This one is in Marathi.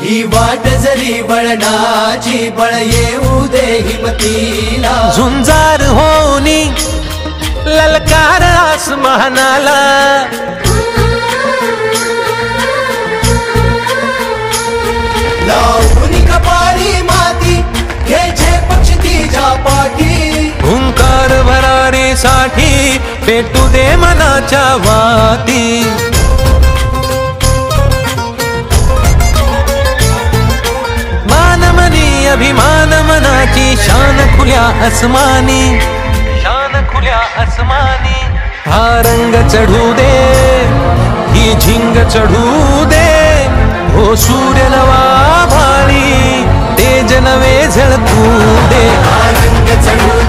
ही वाट जरी वळणाची बळ येऊ दे हिमतीला झुंजार होनी ललकार आसमानाला लावून कपाळी माती घ्यायचे पक्ष तिच्या पाठी हुंकार भरारीसाठी पेटू दे मनाच्या वाती मानमनी अभिमान मनाची शान खुल्या आसमानी शान खुल्या आसमानी हा रंग चढू दे ही झिंग चढू दे हो सूर्य नवा भाळी तेज नवे झळकू दे रंग चढू